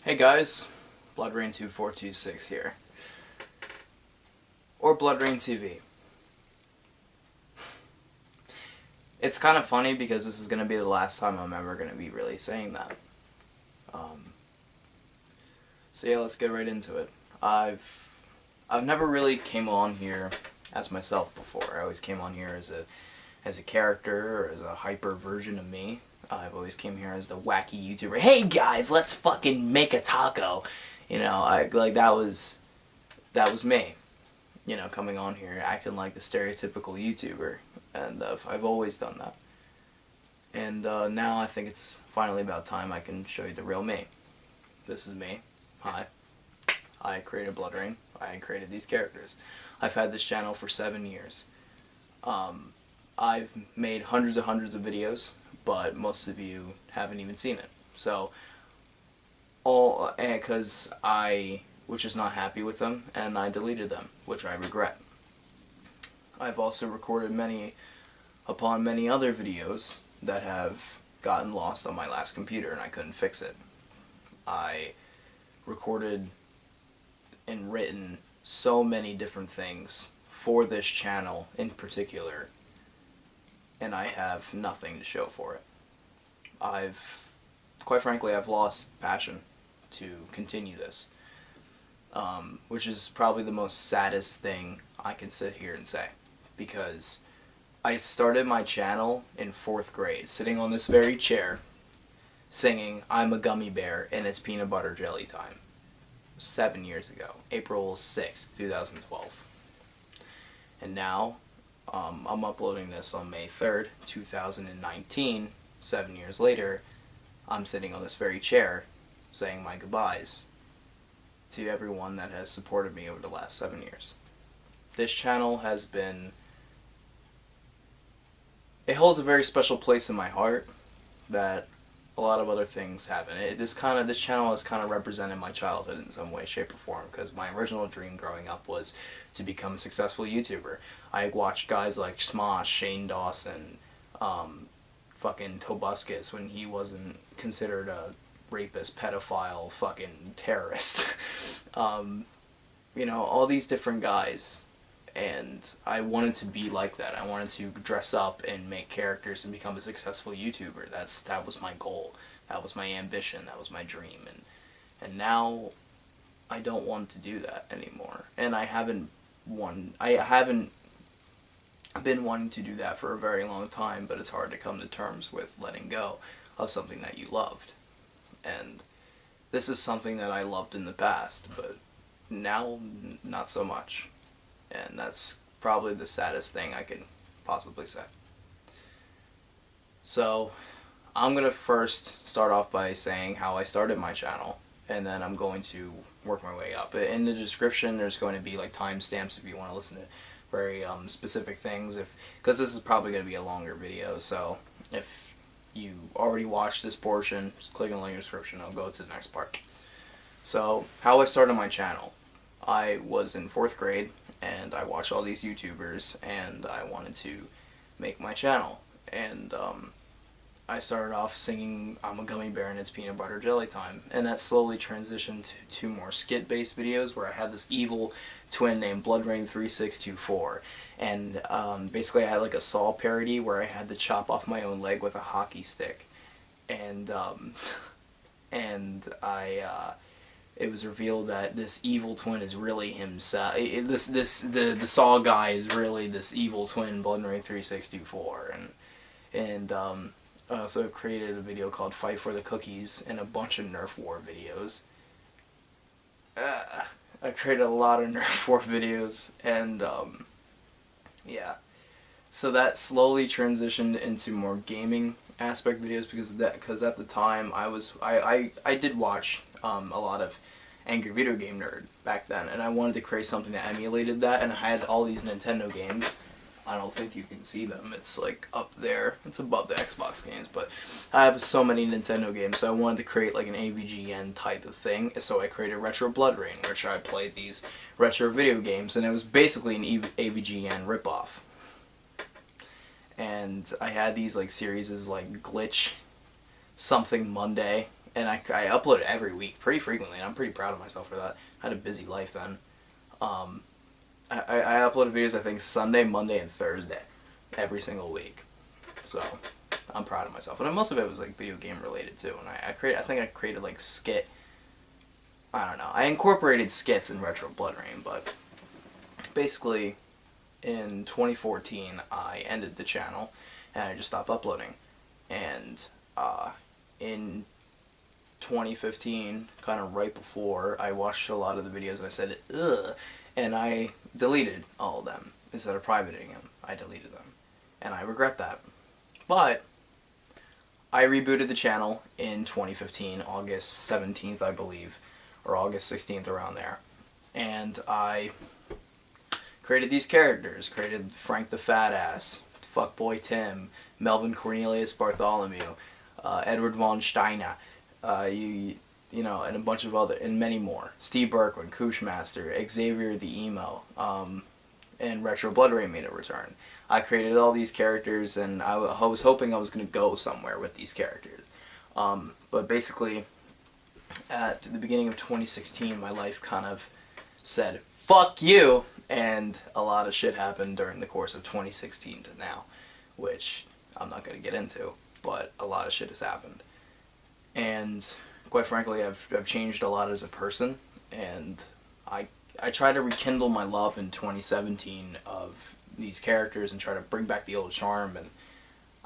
Hey guys, Bloodrain 2426 here. Or Bloodrain TV. It's kind of funny because this is going to be the last time I'm ever going to be really saying that. So yeah, let's get right into it. I've never really came on here as myself before. I always came on here as a character or as a hyper version of me. I've always came here as the wacky YouTuber. Hey guys, let's fucking make a taco. You know, that was me. You know, coming on here acting like the stereotypical YouTuber, and I've always done that. And now I think it's finally about time I can show you the real me. This is me. Hi. I created Bloodrain. I created these characters. I've had this channel for 7 years. I've made hundreds of videos, but most of you haven't even seen it. So, because I was just not happy with them, and I deleted them, which I regret. I've also recorded many other videos that have gotten lost on my last computer, and I couldn't fix it. I recorded and written so many different things for this channel in particular, and I have nothing to show for it. Quite frankly, I've lost passion to continue this, which is probably the most saddest thing I can sit here and say, because I started my channel in 4th grade, sitting on this very chair, singing "I'm a gummy bear and it's peanut butter jelly time." 7 years ago, April 6th, 2012. And now, I'm uploading this on May 3rd, 2019, 7 years later. I'm sitting on this very chair, saying my goodbyes to everyone that has supported me over the last 7 years. This channel has been... It holds a very special place in my heart that a lot of other things haven't. This channel has kind of represented my childhood in some way, shape, or form, because my original dream growing up was to become a successful YouTuber. I watched guys like Smosh, Shane Dawson, fucking Tobuscus when he wasn't considered a rapist, pedophile, fucking terrorist. You know, all these different guys. And I wanted to be like that. I wanted to dress up and make characters and become a successful YouTuber. That was my goal. That was my ambition. That was my dream. And now I don't want to do that anymore. And I haven't been wanting to do that for a very long time, but it's hard to come to terms with letting go of something that you loved. And this is something that I loved in the past, but now not so much. And that's probably the saddest thing I can possibly say. So, I'm going to first start off by saying how I started my channel, and then I'm going to work my way up. In the description, there's going to be like timestamps if you want to listen to very specific things, because this is probably going to be a longer video, so if you already watched this portion, just click on the link in the description, I'll go to the next part. So, how I started my channel. I was in 4th grade, and I watched all these YouTubers, and I wanted to make my channel. And I started off singing "I'm a gummy bear and it's peanut butter jelly time," and that slowly transitioned to 2 more skit-based videos where I had this evil twin named Bloodrain 3624, and basically I had like a Saw parody where I had to chop off my own leg with a hockey stick, and it was revealed that this evil twin is really himself. The Saw guy is really this evil twin, Bloodrain 3624, and I also created a video called "Fight for the Cookies" and a bunch of Nerf War videos. I created a lot of Nerf War videos, and yeah. So that slowly transitioned into more gaming aspect videos, because at the time I did watch a lot of Angry Video Game Nerd back then, and I wanted to create something that emulated that, and I had all these Nintendo games. I don't think you can see them, it's like up there, it's above the Xbox games, but I have so many Nintendo games, so I wanted to create like an AVGN type of thing, so I created Retro Bloodrain, which I played these retro video games, and it was basically an AVGN ripoff. And I had these like series like Glitch, Something Monday, and I uploaded every week pretty frequently, and I'm pretty proud of myself for that. I had a busy life then. I uploaded videos, I think, Sunday, Monday, and Thursday every single week. So I'm proud of myself. And most of it was like video game related too. And I think I created like skit. I don't know. I incorporated skits in Retro Bloodrain, but basically in 2014 I ended the channel and I just stopped uploading. And in 2015, kind of right before, I watched a lot of the videos and I said, ugh, and I deleted all of them. Instead of privating them, I deleted them. And I regret that. But I rebooted the channel in 2015, August 17th, I believe, or August 16th, around there. And I created these characters, created Frank the Fat Ass, Fuckboy Tim, Melvin Cornelius Bartholomew, Edward von Steiner, you know, and a bunch of other, and many more. Steve Berkwin, Kooshmaster, Xavier the Emo, and Retro Bloodrain made a return. I created all these characters, and I was hoping I was going to go somewhere with these characters. But basically, at the beginning of 2016, my life kind of said, fuck you, and a lot of shit happened during the course of 2016 to now, which I'm not going to get into, but a lot of shit has happened. And quite frankly, I've changed a lot as a person, and I try to rekindle my love in 2017 of these characters and try to bring back the old charm, and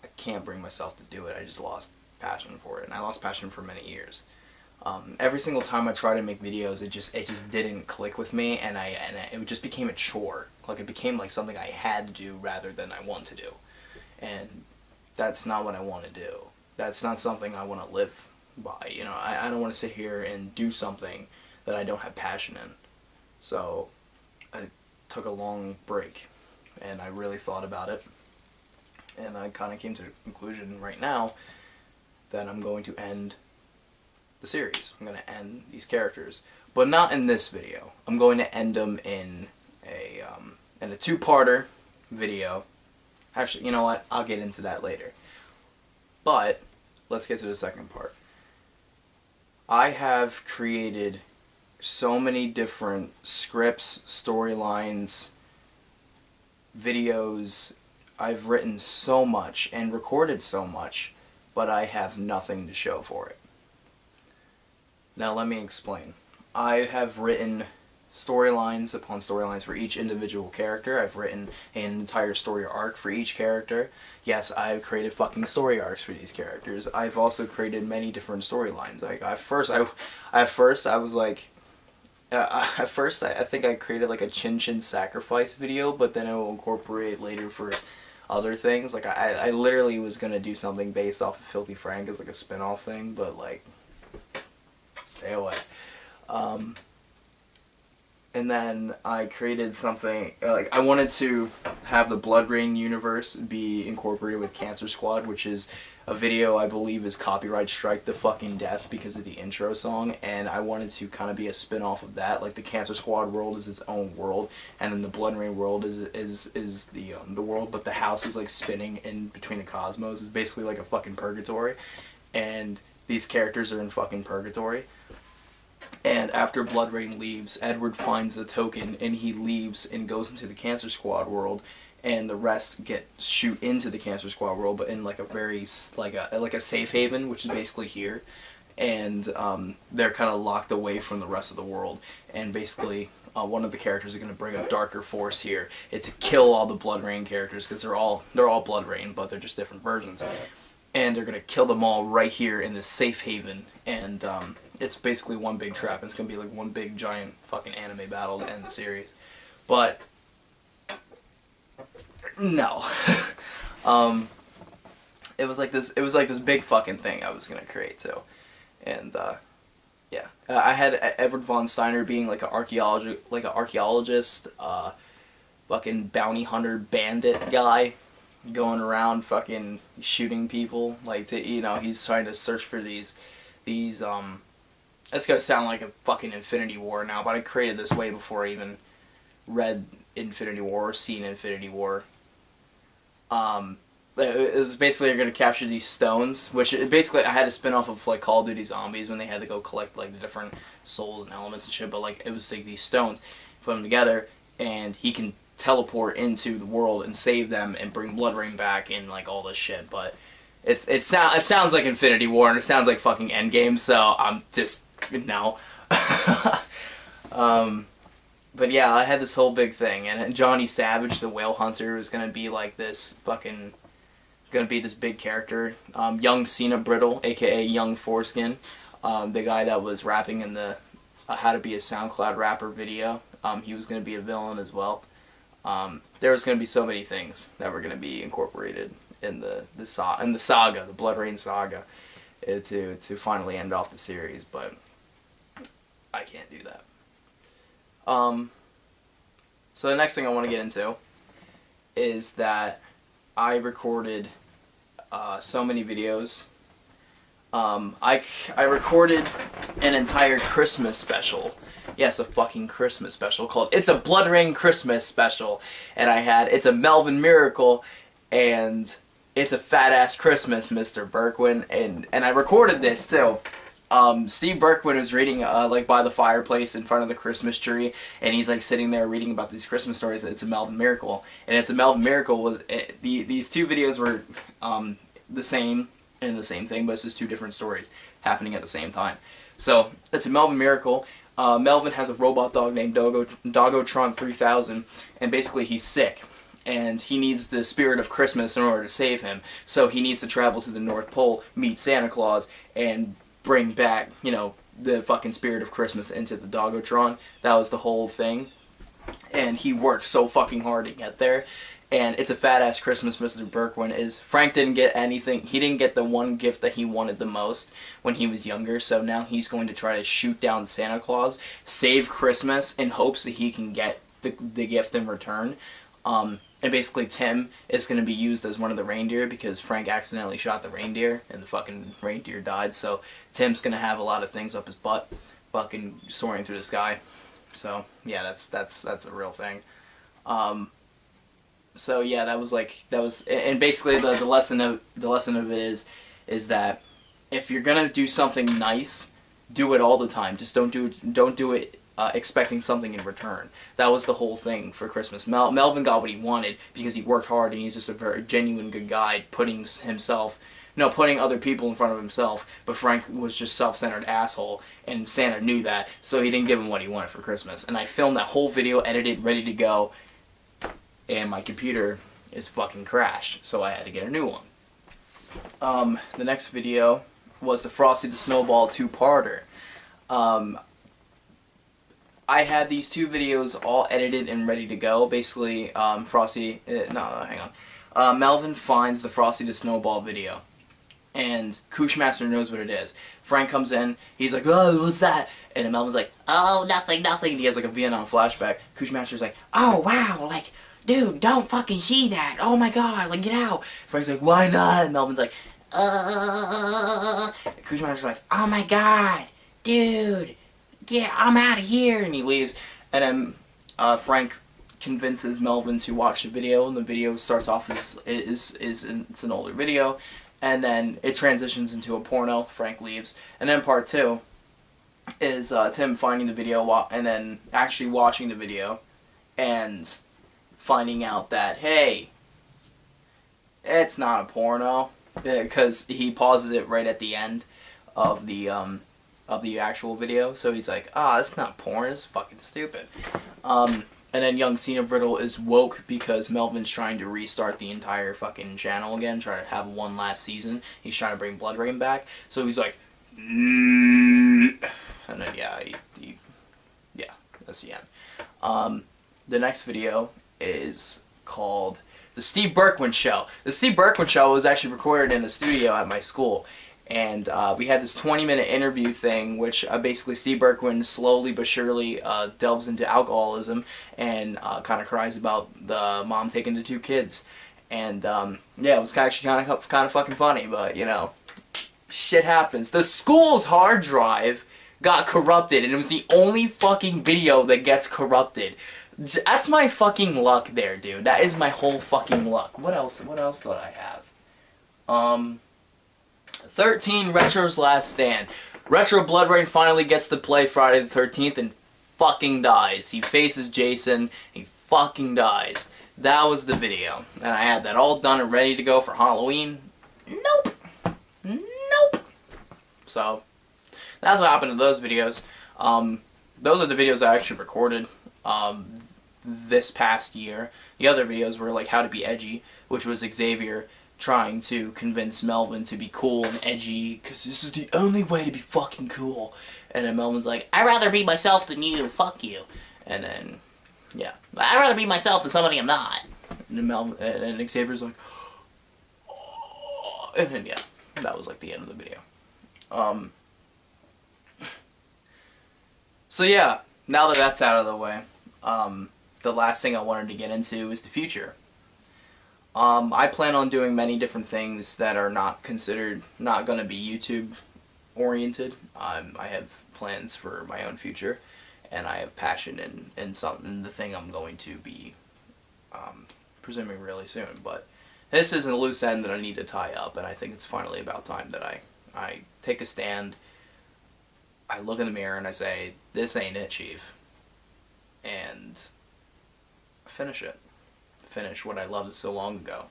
I can't bring myself to do it. I just lost passion for it, and I lost passion for many years. Every single time I try to make videos, it just didn't click with me, and it just became a chore. Like, it became like something I had to do rather than I want to do, and that's not what I want to do. That's not something I want to live by. You know, I don't want to sit here and do something that I don't have passion in. So I took a long break, and I really thought about it, and I kind of came to the conclusion right now that I'm going to end the series. I'm going to end these characters, but not in this video. I'm going to end them in a two-parter video. Actually, you know what? I'll get into that later. But let's get to the second part. I have created so many different scripts, storylines, videos. I've written so much and recorded so much, but I have nothing to show for it. Now let me explain. I have written storylines upon storylines for each individual character. I've written an entire story arc for each character. Yes, I've created fucking story arcs for these characters. I've also created many different storylines. Like, at first I was like, at first I think I created like a Chin Chin sacrifice video, but then I will incorporate later for other things. Like, I literally was gonna do something based off of Filthy Frank as like a spin-off thing, but like, stay away. And then I created something, like, I wanted to have the Bloodrain universe be incorporated with Cancer Squad, which is a video I believe is copyright strike the fucking death because of the intro song, and I wanted to kind of be a spin-off of that. Like, the Cancer Squad world is its own world, and then the Bloodrain world is the world, but the house is like spinning in between the cosmos. It's basically like a fucking purgatory, and these characters are in fucking purgatory. And after Bloodrain leaves, Edward finds the token, and he leaves and goes into the Cancer Squad world, and the rest shoot into the Cancer Squad world, but in like a very like a safe haven, which is basically here, and they're kind of locked away from the rest of the world. And basically, one of the characters are going to bring a darker force here. It's to kill all the Bloodrain characters, because they're all Bloodrain, but they're just different versions. And they're going to kill them all right here in this safe haven, and it's basically one big trap. It's going to be like one big giant fucking anime battle to end the series. But no. It was like this big fucking thing I was going to create too. And yeah. I had Edward von Steiner being like an archaeologist, fucking bounty hunter bandit guy, going around fucking shooting people. Like, you know, he's trying to search for these it's gonna sound like a fucking Infinity War now, but I created this way before I even read Infinity War or seen Infinity War. it's basically you're gonna capture these stones, which basically I had to spin off of like Call of Duty Zombies when they had to go collect like the different souls and elements and shit. But like it was like these stones, put them together, and he can teleport into the world and save them and bring Bloodrain back and like all this shit. But it sounds like Infinity War and it sounds like fucking Endgame. So I'm just no. But yeah, I had this whole big thing, and Johnny Savage, the whale hunter, was gonna be like this fucking, gonna be this big character. Young Cena Brittle, aka Young Foreskin, the guy that was rapping in the How to Be a SoundCloud Rapper video. He was gonna be a villain as well. There was gonna be so many things that were gonna be incorporated in the saga, the Bloodrain saga, to finally end off the series, but I can't do that. So the next thing I want to get into is that I recorded so many videos. I recorded an entire Christmas special. Yes, a fucking Christmas special called It's a Bloodrain Christmas Special. And I had It's a Melvin Miracle and It's a Fat Ass Christmas, Mr. Berkwin. And I recorded this too. Steve Berkwin was reading like by the fireplace in front of the Christmas tree, and he's like sitting there reading about these Christmas stories. It's a Melvin Miracle, and It's a Melvin Miracle was these two videos were the same and the same thing, but it's just two different stories happening at the same time. So It's a Melvin Miracle. Melvin has a robot dog named Doggotron 3000, and basically he's sick. And he needs the spirit of Christmas in order to save him. So he needs to travel to the North Pole, meet Santa Claus, and bring back, you know, the fucking spirit of Christmas into the Doggotron. That was the whole thing. And he worked so fucking hard to get there. And It's a Fat Ass Christmas, Mr. Berkwin is Frank didn't get anything. He didn't get the one gift that he wanted the most when he was younger. So now he's going to try to shoot down Santa Claus, save Christmas in hopes that he can get the gift in return. And basically Tim is going to be used as one of the reindeer because Frank accidentally shot the reindeer and the fucking reindeer died. So Tim's going to have a lot of things up his butt fucking soaring through the sky. So yeah, that's a real thing. So yeah, that was and basically the lesson of it is that if you're going to do something nice, do it all the time. Just don't do it expecting something in return. That was the whole thing for Christmas. Melvin got what he wanted because he worked hard and he's just a very genuine good guy, putting other people in front of himself. But Frank was just self-centered asshole, and Santa knew that, so he didn't give him what he wanted for Christmas. And I filmed that whole video, edited, ready to go, and my computer is fucking crashed, so I had to get a new one. The next video was the Frosty the Snowball two-parter. I had these two videos all edited and ready to go. Basically, Melvin finds the Frosty the Snowball video, and Kushmaster knows what it is. Frank comes in, he's like, "Oh, what's that?" And Melvin's like, "Oh, nothing." And he has like a Vietnam flashback. Kushmaster's like, "Oh, wow, like, dude, don't fucking see that. Oh my god, like, get out." Frank's like, "Why not?" And Melvin's like, Kushmaster's like, "Oh my god, dude. Yeah, I'm out of here," and he leaves. And then Frank convinces Melvin to watch the video, and the video starts off as it's an older video, and then it transitions into a porno. Frank leaves, and then part two is Tim finding the video and then actually watching the video and finding out that, hey, it's not a porno, because he pauses it right at the end of the actual video, so he's like, that's not porn, it's fucking stupid. And then young Cena Brittle is woke because Melvin's trying to restart the entire fucking channel again, trying to have one last season. He's trying to bring Bloodrain back, so he's like, and then yeah, that's the end. The next video is called The Steve Berkwin Show. The Steve Berkwin Show was actually recorded in the studio at my school. And we had this 20-minute interview thing, which basically Steve Berkwin slowly but surely delves into alcoholism and kind of cries about the mom taking the two kids. And yeah, it was actually kind of fucking funny, but you know, shit happens. The school's hard drive got corrupted, and it was the only fucking video that gets corrupted. That's my fucking luck there, dude. That is my whole fucking luck. What else did I have? 13, Retro's Last Stand. Retro Bloodrain finally gets to play Friday the 13th and fucking dies. He faces Jason, he fucking dies. That was the video. And I had that all done and ready to go for Halloween. Nope. Nope. So, that's what happened to those videos. Those are the videos I actually recorded this past year. The other videos were like How to Be Edgy, which was Xavier trying to convince Melvin to be cool and edgy, because this is the only way to be fucking cool. And then Melvin's like, I'd rather be myself than you, fuck you. And then, yeah, I'd rather be myself than somebody I'm not. And then and Xavier's like, oh. And then, yeah, that was like the end of the video. So yeah, now that that's out of the way, the last thing I wanted to get into is the future. I plan on doing many different things that are not going to be YouTube oriented. I have plans for my own future, and I have passion in the thing I'm going to be presuming really soon. But this is a loose end that I need to tie up, and I think it's finally about time that I take a stand. I look in the mirror and I say, this ain't it, Chief. And finish it. Finish what I loved so long ago.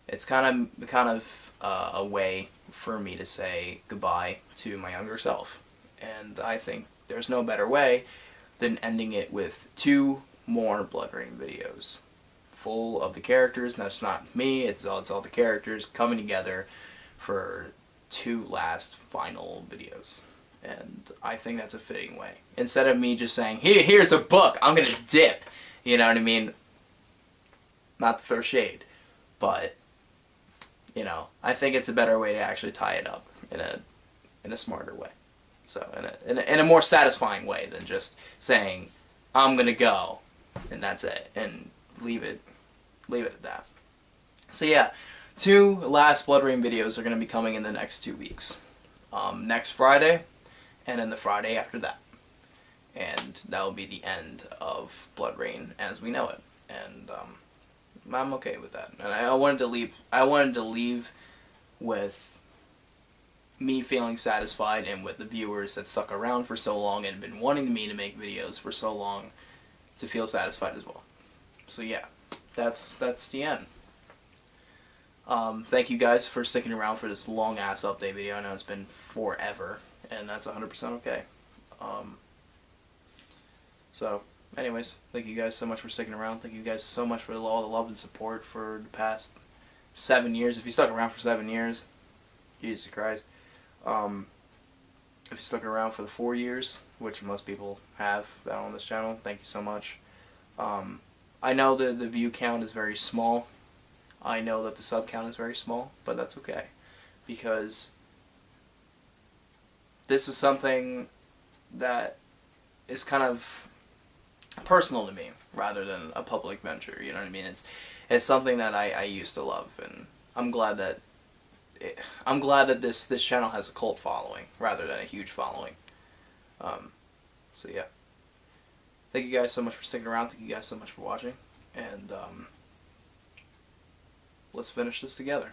It's kind of a way for me to say goodbye to my younger self. And I think there's no better way than ending it with 2 more Bloodrain videos. Full of the characters. That's not me, it's all the characters coming together for 2 last final videos. And I think that's a fitting way. Instead of me just saying, here's a book, I'm gonna dip. You know what I mean? Not to throw shade, but, you know, I think it's a better way to actually tie it up in a smarter way. So, in a more satisfying way than just saying, I'm gonna go, and that's it, and leave it at that. So yeah, 2 last Bloodrain videos are gonna be coming in the next 2 weeks. Next Friday, and then the Friday after that. And that will be the end of Bloodrain as we know it. And I'm okay with that. And I wanted to leave with me feeling satisfied, and with the viewers that stuck around for so long and been wanting me to make videos for so long to feel satisfied as well. So yeah, that's the end. Thank you guys for sticking around for this long ass update video. I know it's been forever, and that's 100% okay. So, anyways, thank you guys so much for sticking around. Thank you guys so much for all the love and support for the past 7 years. If you stuck around for 7 years, Jesus Christ. If you stuck around for the 4 years, which most people have on this channel, thank you so much. I know that the view count is very small. I know that the sub count is very small, but that's okay. Because this is something that is kind of personal to me rather than a public venture, you know what I mean? It's something that I used to love, and I'm glad that this channel has a cult following rather than a huge following. So yeah. Thank you guys so much for sticking around. Thank you guys so much for watching, and let's finish this together.